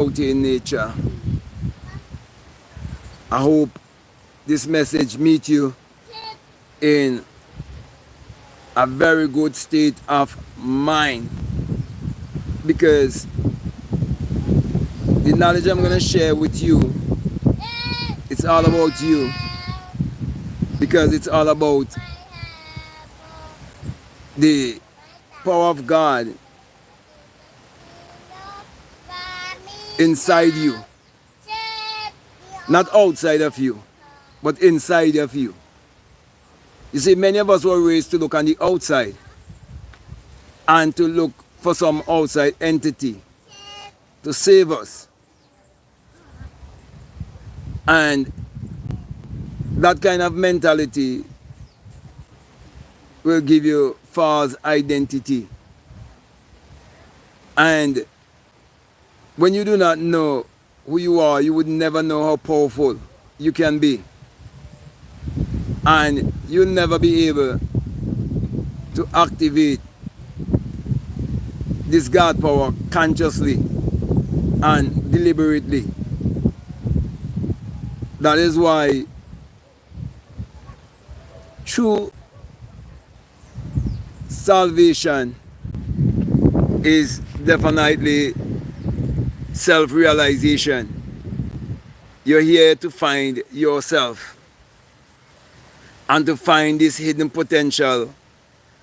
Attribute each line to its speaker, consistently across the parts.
Speaker 1: out in nature. I hope this message meet you in a very good state of mind, because the knowledge I'm going to share with you, it's all about you, because it's all about the power of God inside you, not outside of you, but inside of you. You see, many of us were raised to look on the outside and to look for some outside entity to save us. And that kind of mentality will give you false identity. And when you do not know who you are, you would never know how powerful you can be. And you'll never be able to activate this God power consciously and deliberately. That is why true salvation is definitely self-realization. You're here to find yourself and to find this hidden potential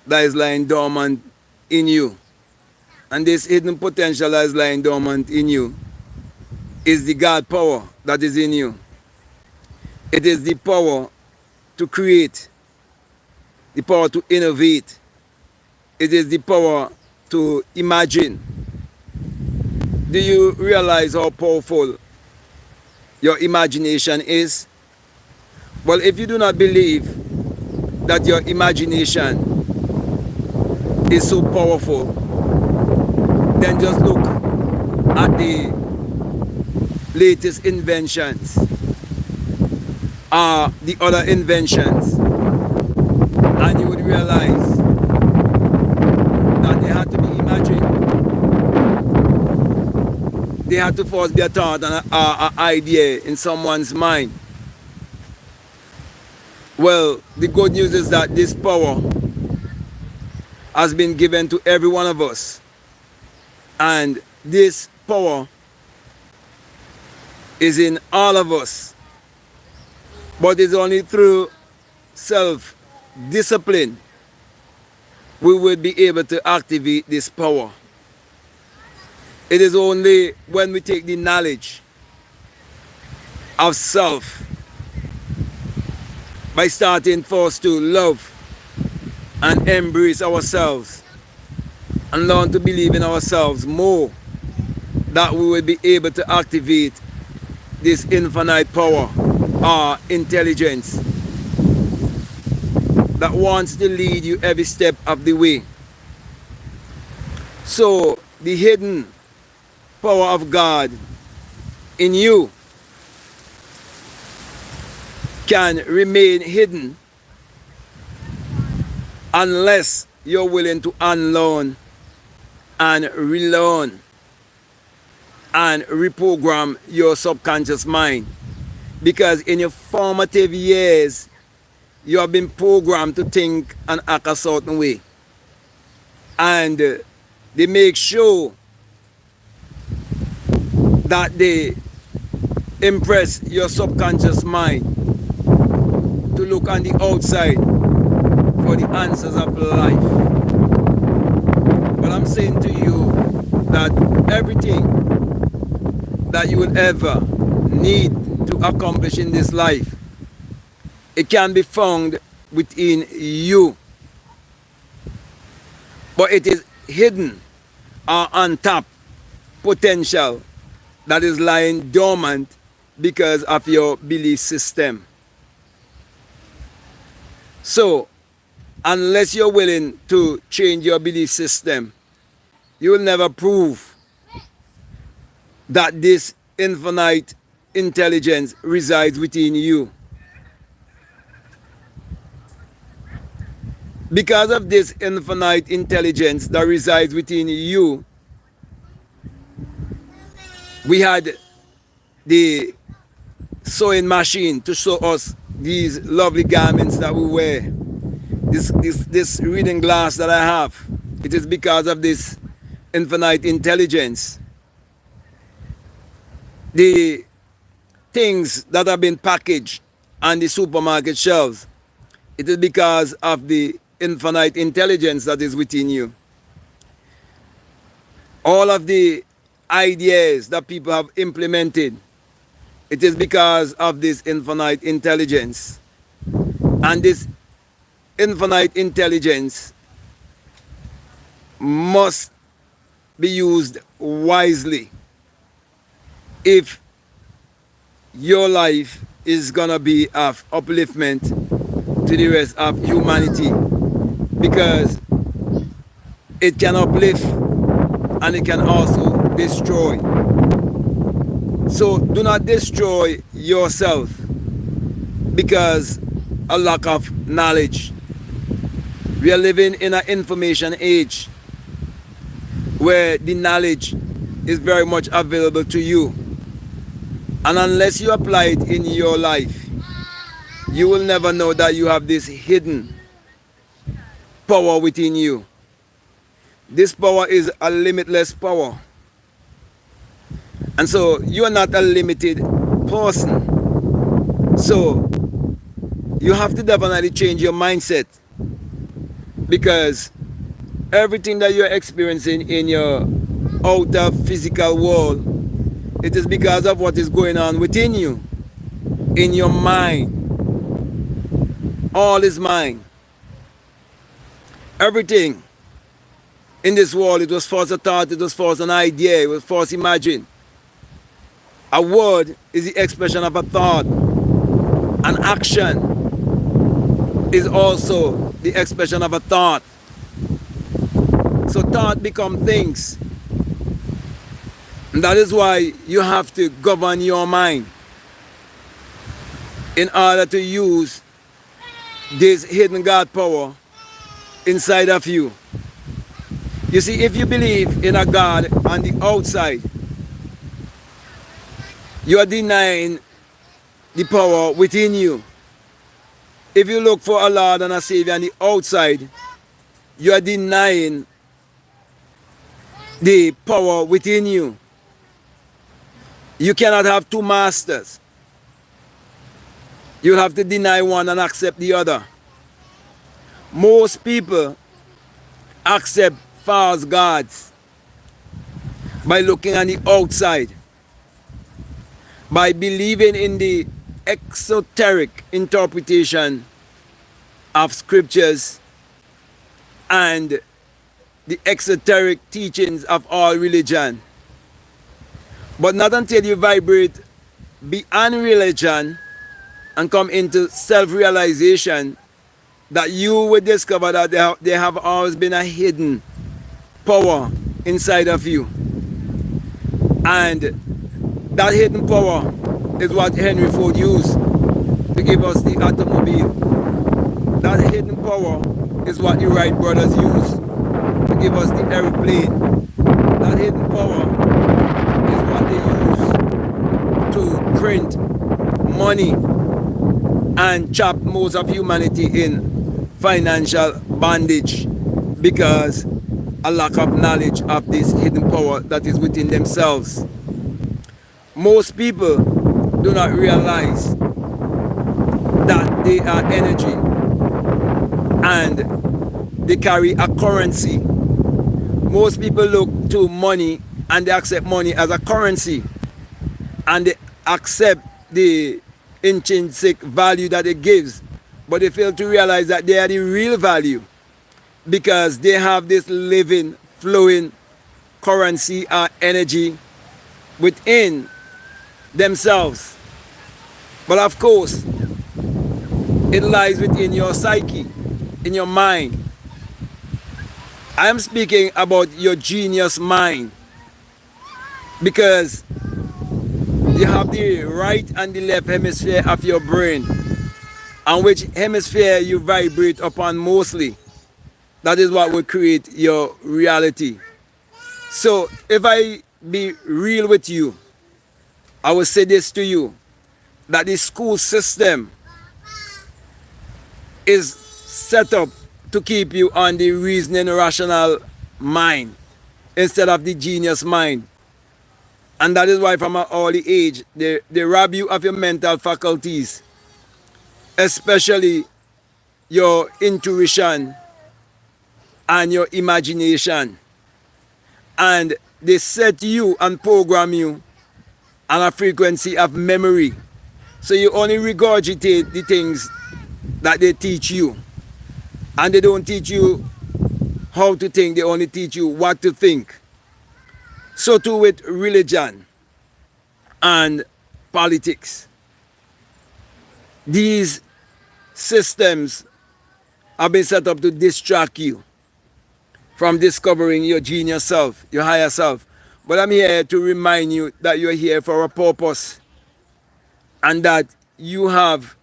Speaker 1: that is lying dormant in you. And this hidden potential that is lying dormant in you is the God power that is in you. It is the power to create, the power to innovate. It is the power to imagine. Do you realize how powerful your imagination is? Well, if you do not believe that your imagination is so powerful, then just look at the latest inventions, the other inventions, and you would realize that they had to be imagined. They had to first be a thought and an idea in someone's mind. Well, the good news is that this power has been given to every one of us. And this power is in all of us. But it's only through self-discipline we will be able to activate this power. It is only when we take the knowledge of self, by starting first to love and embrace ourselves and learn to believe in ourselves more, that we will be able to activate this infinite power, our intelligence, that wants to lead you every step of the way. So the hidden power of God in you can remain hidden unless you're willing to unlearn and relearn and reprogram your subconscious mind. Because in your formative years, you have been programmed to think and act a certain way. And they make sure that they impress your subconscious mind to look on the outside for the answers of life. But I'm saying to you that everything that you will ever need to accomplish in this life, it can be found within you. But it is hidden or untapped potential that is lying dormant because of your belief system. So, unless you're willing to change your belief system, you will never prove that this infinite intelligence resides within you. Because of this infinite intelligence that resides within you, We had the sewing machine to sew us these lovely garments that we wear. This reading glass that I have, it is because of this infinite intelligence. The things that have been packaged on the supermarket shelves, it is because of the infinite intelligence that is within you. All of the ideas that people have implemented, it is because of this infinite intelligence. And this infinite intelligence must be used wisely if your life is gonna be of upliftment to the rest of humanity, because it can uplift and it can also destroy. So do not destroy yourself because a lack of knowledge. We are living in an information age where the knowledge is very much available to you. And unless you apply it in your life, you will never know that you have this hidden power within you. This power is a limitless power. And so you are not a limited person. So you have to definitely change your mindset, because everything that you're experiencing in your outer physical world, it is because of what is going on within you, in your mind. All is mind. Everything in this world, it was first a thought, it was first an idea, it was first imagined. A word is the expression of a thought. An action is also the expression of a thought. So thought become things. And that is why you have to govern your mind in order to use this hidden God power inside of you. You see, if you believe in a God on the outside, you are denying the power within you. If you look for a Lord and a Savior on the outside, you are denying the power within you. You cannot have two masters. You have to deny one and accept the other. Most people accept false gods by looking on the outside, by believing in the esoteric interpretation of scriptures and the esoteric teachings of all religion. But not until you vibrate beyond religion and come into self-realization that you will discover that there have always been a hidden power inside of you. And that hidden power is what Henry Ford used to give us the automobile. That hidden power is what the Wright brothers used to give us the airplane. That hidden power is what they use to print money and trap most of humanity in financial bondage, because a lack of knowledge of this hidden power that is within themselves. Most people do not realize that they are energy and they carry a currency. Most people look to money and they accept money as a currency, and they accept the intrinsic value that it gives, but they fail to realize that they are the real value, because they have this living, flowing currency or energy within themselves. But of course, it lies within your psyche, in your mind. I am speaking about your genius mind, because you have the right and the left hemisphere of your brain, and which hemisphere you vibrate upon mostly. That is what will create your reality. So if I be real with you, I will say this to you, that the school system is set up to keep you on the reasoning, rational mind instead of the genius mind. And that is why from an early age, they rob you of your mental faculties, especially your intuition and your imagination. And they set you and program you on a frequency of memory. So you only regurgitate the things that they teach you. And they don't teach you how to think, they only teach you what to think. So too with religion and politics. These systems have been set up to distract you from discovering your genius self, your higher self. But I'm here to remind you that you're here for a purpose and that you have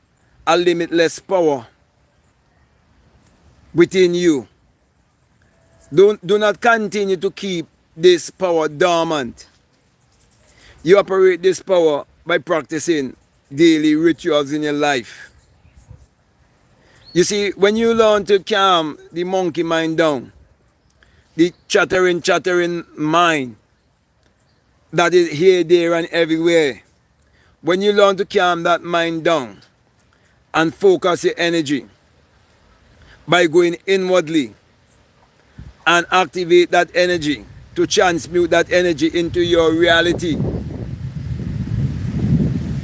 Speaker 1: a limitless power within you. Do not continue to keep this power dormant. You operate this power by practicing daily rituals in your life. You see, when you learn to calm the monkey mind down, the chattering mind that is here, there, and everywhere, when you learn to calm that mind down and focus your energy by going inwardly and activate that energy to transmute that energy into your reality,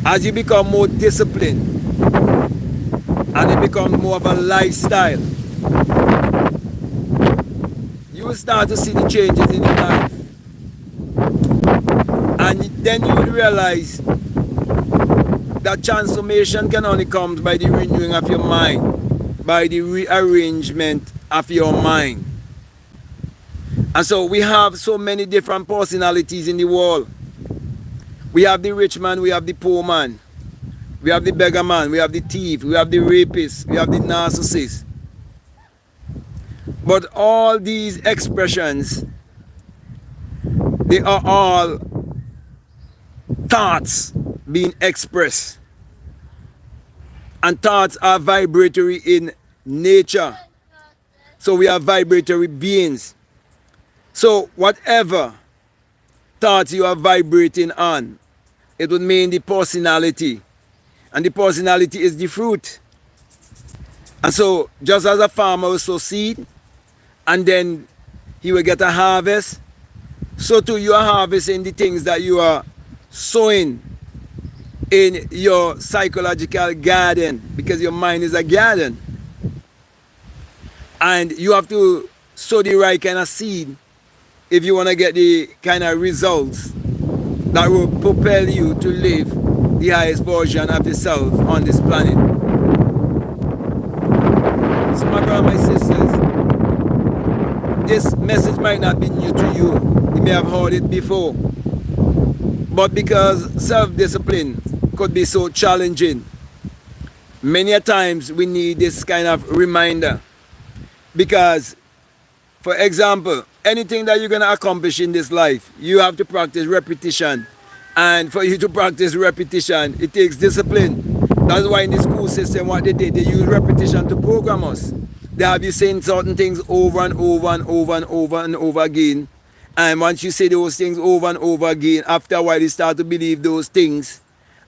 Speaker 1: as you become more disciplined and it becomes more of a lifestyle, you will start to see the changes in your life. And then you will realize that transformation can only come by the renewing of your mind, by the rearrangement of your mind. And so we have so many different personalities in the world. We have the rich man, we have the poor man, we have the beggar man, we have the thief, we have the rapist, we have the narcissist. But all these expressions, they are all thoughts being expressed. And thoughts are vibratory in nature. So we are vibratory beings. So whatever thoughts you are vibrating on, it would mean the personality. And the personality is the fruit. And so just as a farmer will sow seed, and then he will get a harvest, so too you are harvesting the things that you are sowing in your psychological garden, because your mind is a garden. And you have to sow the right kind of seed if you want to get the kind of results that will propel you to live the highest version of yourself on this planet. So my brothers, my sisters, this message might not be new to you. You may have heard it before. But because self-discipline could be so challenging, many a times we need this kind of reminder. Because, for example, anything that you're going to accomplish in this life, you have to practice repetition. And for you to practice repetition, it takes discipline. That's why in the school system, what they did, they use repetition to program us. They have you saying certain things over and over and over and over and over again. And once you say those things over and over again, after a while you start to believe those things.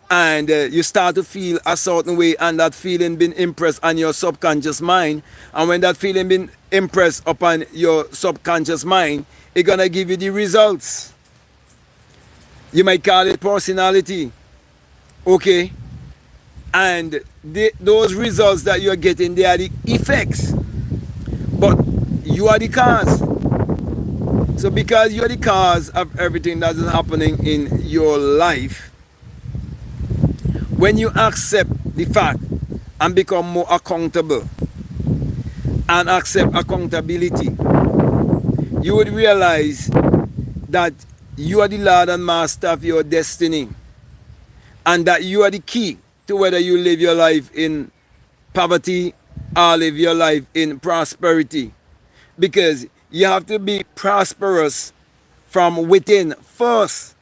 Speaker 1: And you start to feel a certain way, and that feeling been impressed on your subconscious mind. And when that feeling been impressed upon your subconscious mind, it's going to give you the results. You might call it personality. Okay? And those results that you're getting, they are the effects. But you are the cause. So because you're the cause of everything that is happening in your life, when you accept the fact and become more accountable and accept accountability, you would realize that you are the Lord and Master of your destiny, and that you are the key to whether you live your life in poverty or live your life in prosperity. Because you have to be prosperous from within first.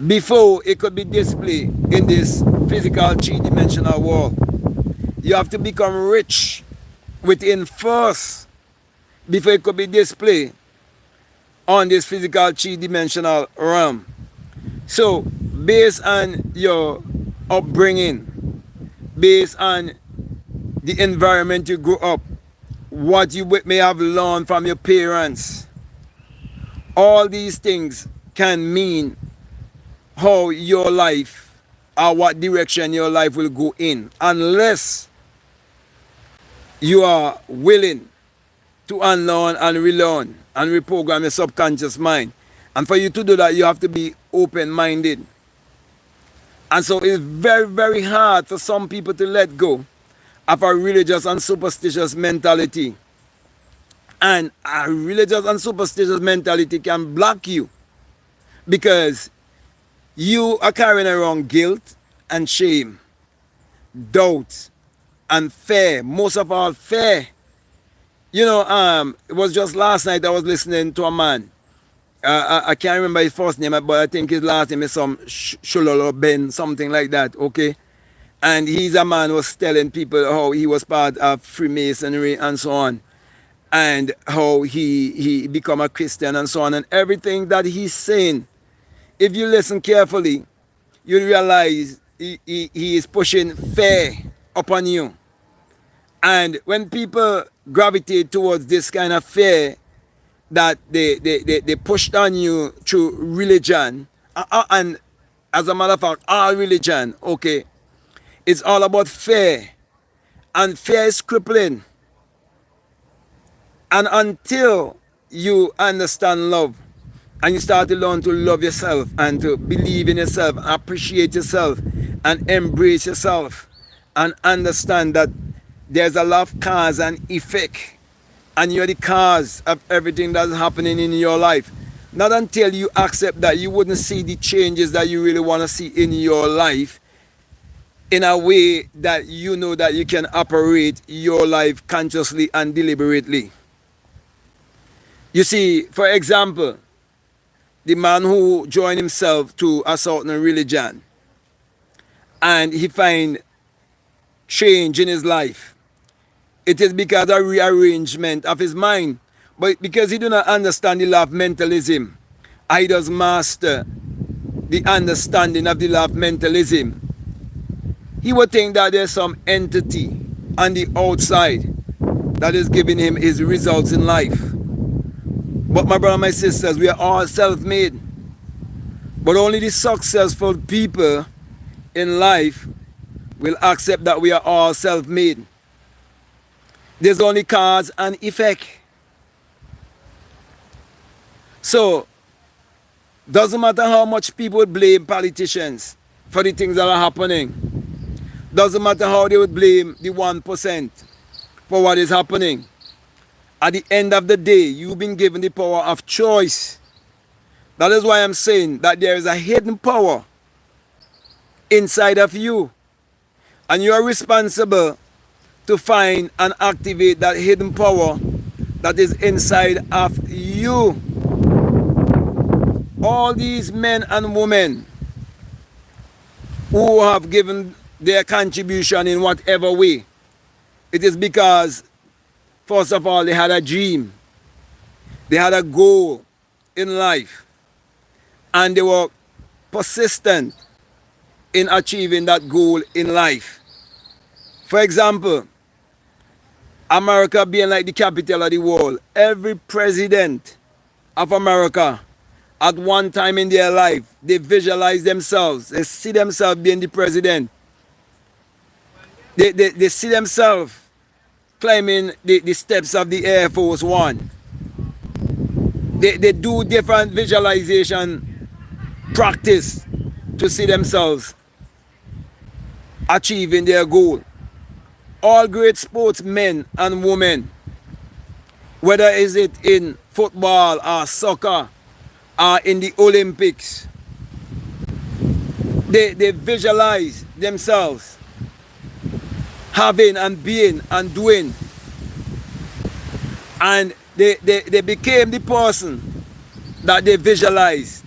Speaker 1: before it could be displayed in this physical three-dimensional world. You have to become rich within first before it could be displayed on this physical three-dimensional realm. So, based on your upbringing, based on the environment you grew up, what you may have learned from your parents, all these things can mean how your life or what direction your life will go in, unless you are willing to unlearn and relearn and reprogram your subconscious mind. And for you to do that, you have to be open-minded. And so it's very, very hard for some people to let go of a religious and superstitious mentality. And a religious and superstitious mentality can block you because you are carrying around guilt and shame, doubt, and fear. Most of all, fear. You know, it was just last night I was listening to a man. I can't remember his first name, but I think his last name is some Shulolo Ben, something like that, okay? And he's a man who was telling people how he was part of Freemasonry and so on. And how he become a Christian and so on. And everything that he's saying, if you listen carefully, you'll realize he is pushing fear upon you. And when people gravitate towards this kind of fear that they pushed on you through religion, and as a matter of fact, all religion, okay, it's all about fear. And fear is crippling. And until you understand love, and you start to learn to love yourself and to believe in yourself, appreciate yourself, and embrace yourself, and understand that there's a lot of cause and effect, and you're the cause of everything that's happening in your life. Not until you accept that, you wouldn't see the changes that you really want to see in your life in a way that you know that you can operate your life consciously and deliberately. You see, for example, the man who joined himself to a certain religion and he find change in his life, it is because of rearrangement of his mind. But because he do not understand the law of mentalism, he does master the understanding of the law of mentalism, he would think that there's some entity on the outside that is giving him his results in life. But my brother and my sisters, we are all self-made. But only the successful people in life will accept that we are all self-made. There's only cause and effect. So, doesn't matter how much people would blame politicians for the things that are happening. Doesn't matter how they would blame the 1% for what is happening. At the end of the day, you've been given the power of choice. That is why I'm saying that there is a hidden power inside of you. And you are responsible to find and activate that hidden power that is inside of you. All these men and women who have given their contribution in whatever way, it is because first of all, they had a dream. They had a goal in life. And they were persistent in achieving that goal in life. For example, America being like the capital of the world, every president of America at one time in their life, they visualize themselves. They see themselves being the president. They see themselves climbing the steps of the Air Force One. They do different visualization practice to see themselves achieving their goal. All great sportsmen and women, whether is it in football or soccer or in the Olympics, they visualize themselves having and being and doing, and they became the person that they visualized.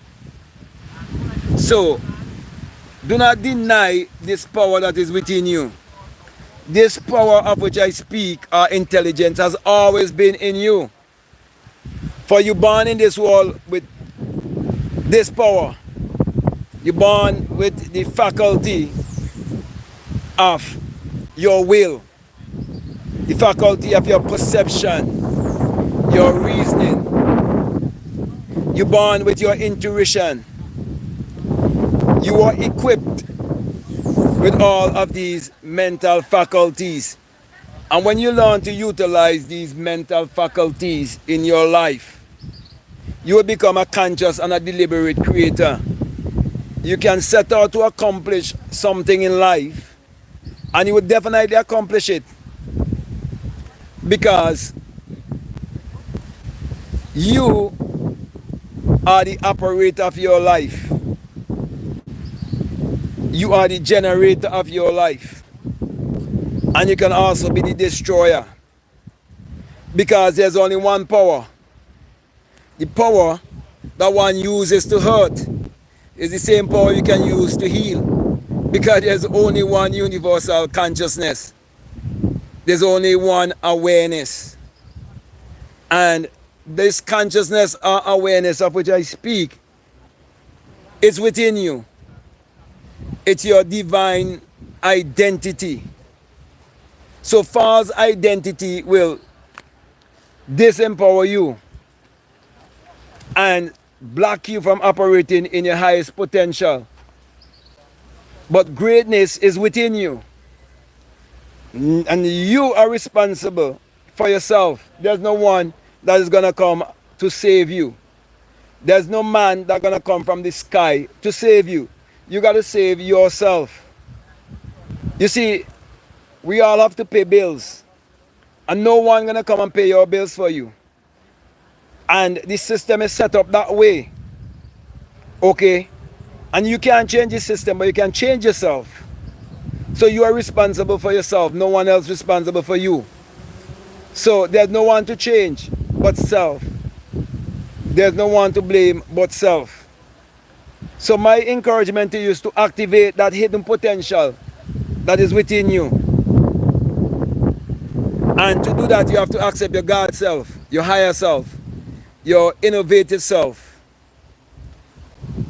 Speaker 1: So, do not deny this power that is within you. This power of which I speak, or intelligence, has always been in you. For you born in this world with this power. You born with the faculty of your will, the faculty of your perception, your reasoning. You born with your intuition. You are equipped with all of these mental faculties. And when you learn to utilize these mental faculties in your life, you will become a conscious and a deliberate creator. You can set out to accomplish something in life, and you will definitely accomplish it, because you are the operator of your life. You are the generator of your life. And you can also be the destroyer. Because there's only one power. The power that one uses to hurt is the same power you can use to heal. Because there's only one universal consciousness. There's only one awareness. And this consciousness or awareness of which I speak is within you. It's your divine identity. So false identity will disempower you and block you from operating in your highest potential. But greatness is within you. And you are responsible for yourself. There's no one that is going to come to save you. There's no man that's going to come from the sky to save you. You got to save yourself. You see, we all have to pay bills. And no one going to come and pay your bills for you. And the system is set up that way. Okay? And you can't change the system, but you can change yourself. So you are responsible for yourself. No one else responsible for you. So there's no one to change but self. There's no one to blame but self. So my encouragement to you is to activate that hidden potential that is within you. And to do that, you have to accept your God self, your higher self, your innovative self,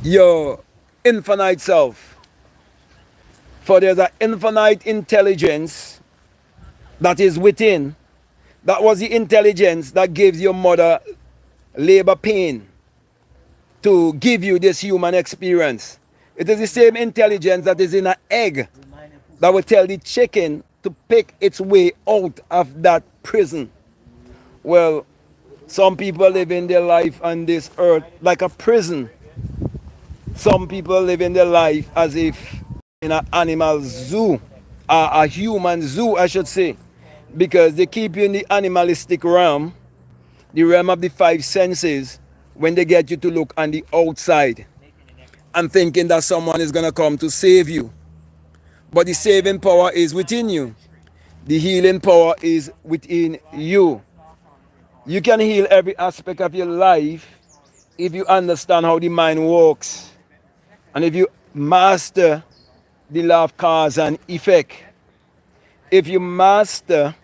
Speaker 1: your infinite self. For there's an infinite intelligence that is within. That was the intelligence that gives your mother labor pain to give you this human experience. It is the same intelligence that is in an egg that will tell the chicken to pick its way out of that prison. Well, some people live in their life on this earth like a prison. Some people live in their life as if in an animal zoo, a human zoo, I should say, because they keep you in the animalistic realm, the realm of the five senses, when they get you to look on the outside and thinking that someone is going to come to save you. But the saving power is within you. The healing power is within you. You can heal every aspect of your life if you understand how the mind works. And if you master the law of cause and effect. If you master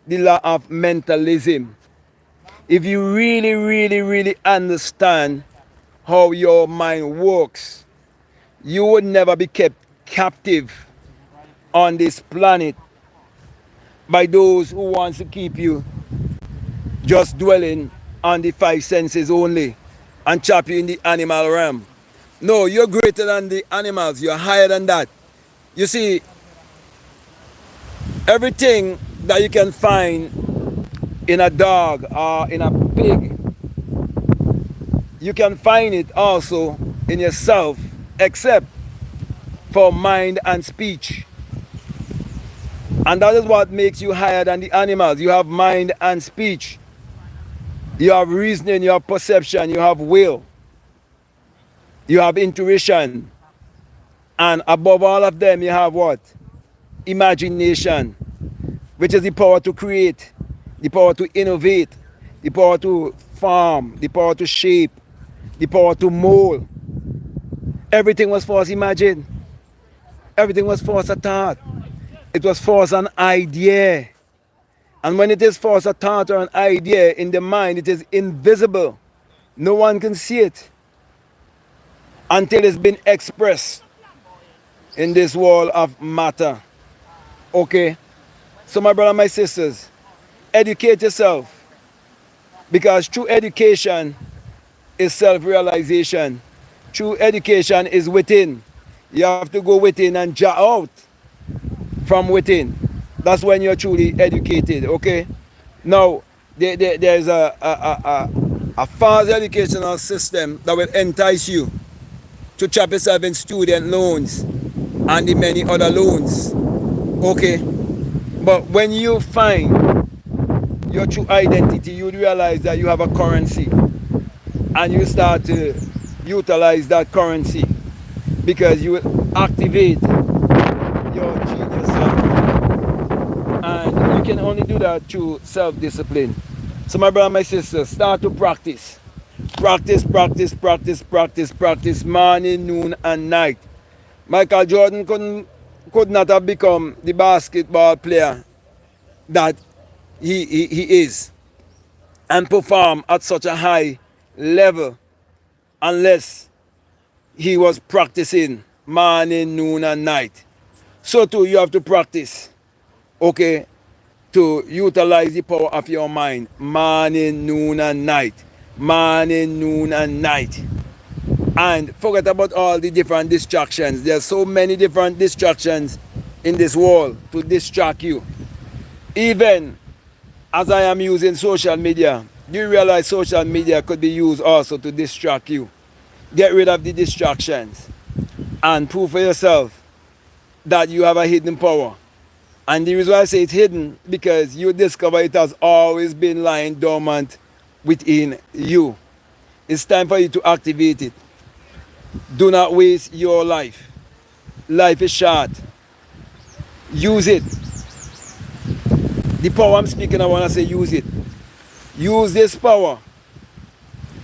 Speaker 1: the law of mentalism. If you really understand how your mind works, you would never be kept captive on this planet by those who want to keep you just dwelling on the five senses only and trap you in the animal realm. No, you're greater than the animals. You're higher than that. You see, everything that you can find in a dog or in a pig, you can find it also in yourself, except for mind and speech. And that is what makes you higher than the animals. You have mind and speech. You have reasoning, you have perception, you have will. You have intuition. And above all of them, you have what? Imagination, which is the power to create, the power to innovate, the power to form, the power to shape, the power to mold. Everything was for us imagine. Everything was for us a thought. It was for us an idea. And when it is for us a thought or an idea in the mind, it is invisible. No one can see it until it's been expressed in this world of matter. Okay? So my brother, my sisters, educate yourself. Because true education is self-realization. True education is within. You have to go within and jar out from within. That's when you're truly educated, okay? Now, there's a false educational system that will entice you to trap yourself in student loans and the many other loans, okay? But when you find your true identity, you realize that you have a currency and you start to utilize that currency because you will activate your genius self, and you can only do that through self-discipline. So my brother, my sister, start to practice. Practice, practice, practice, practice, practice, morning, noon, and night. Michael Jordan could not have become the basketball player that he is and perform at such a high level unless he was practicing morning, noon, and night. So too, you have to practice, okay, to utilize the power of your mind. Morning, noon, and night. Morning, noon, and night. And forget about all the different distractions. There's so many different distractions in this world to distract you. Even as I am using social media, do you realize social media could be used also to distract you? Get rid of the distractions and prove for yourself that you have a hidden power. And the reason why I say it's hidden, because you discover it has always been lying dormant within you. It's time for you to activate it. Do not waste your life. Life is short. Use it. The power I'm speaking, I want to say use it. Use this power,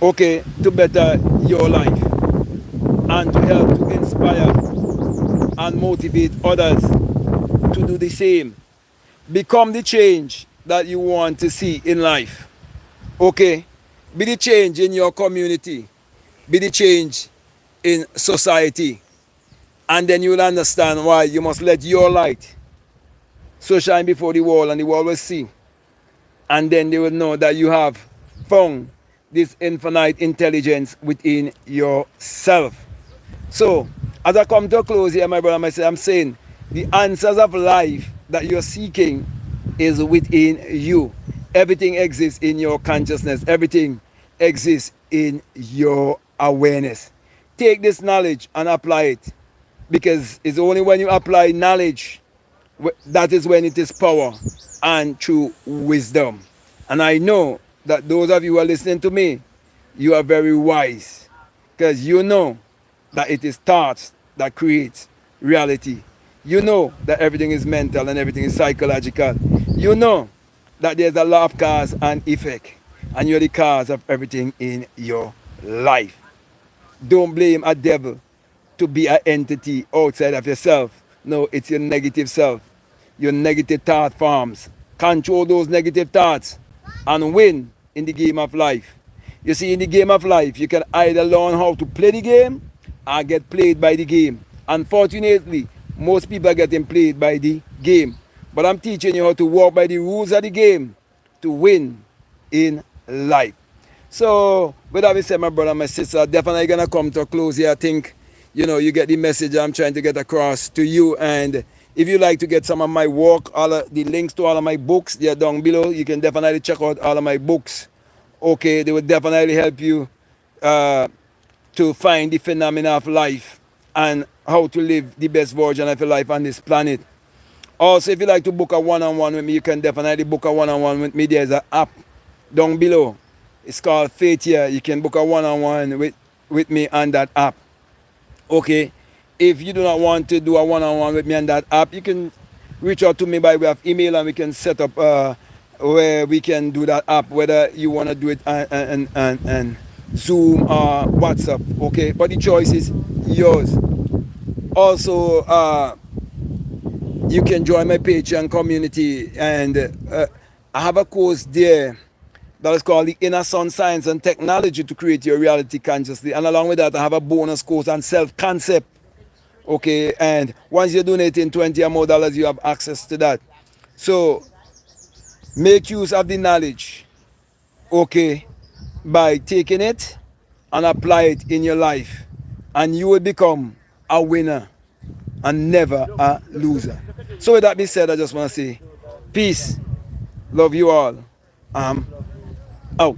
Speaker 1: okay, to better your life and to help to inspire and motivate others to do the same. Become the change that you want to see in life. Okay? Be the change in your community. Be the change in society. And then you will understand why you must let your light so shine before the world, and the world will see. And then they will know that you have found this infinite intelligence within yourself. So, as I come to a close here, my brother, myself, I'm saying the answers of life that you're seeking is within you. Everything exists in your consciousness. Everything exists in your awareness. Take this knowledge and apply it, because it's only when you apply knowledge that is when it is power and true wisdom. And I know that those of you who are listening to me, you are very wise, because you know that it is thoughts that create reality. You know that everything is mental and everything is psychological. You know that there's a law of cause and effect, and you're the cause of everything in your life. Don't blame a devil to be an entity outside of yourself. No, it's your negative self, your negative thought forms. Control those negative thoughts and win in the game of life. You see, in the game of life, you can either learn how to play the game or get played by the game. Unfortunately, most people are getting played by the game. But I'm teaching you how to walk by the rules of the game to win in life. So, with that being said, my brother, my sister, definitely going to come to a close here. I think, you get the message I'm trying to get across to you. And if you like to get some of my work, the links to all of my books, they're down below. You can definitely check out all of my books. Okay, they will definitely help you to find the phenomena of life and how to live the best version of your life on this planet. Also, if you like to book a one-on-one with me, you can definitely book a one-on-one with me. There's an app down below. It's called Faith here. You can book a one-on-one with me on that app. Okay? If you do not want to do a one-on-one with me on that app, you can reach out to me by way of email, and we can set up where we can do that app, whether you want to do it and Zoom or WhatsApp. Okay? But the choice is yours. Also, you can join my Patreon community, and I have a course there that is called the Inner Sun Science and Technology to Create Your Reality Consciously. And along with that, I have a bonus course on self-concept. Okay, and once you donate in $20 or more, you have access to that. So make use of the knowledge, okay, by taking it and apply it in your life, and you will become a winner and never a loser. So with that being said, I just want to say peace, love you all, out.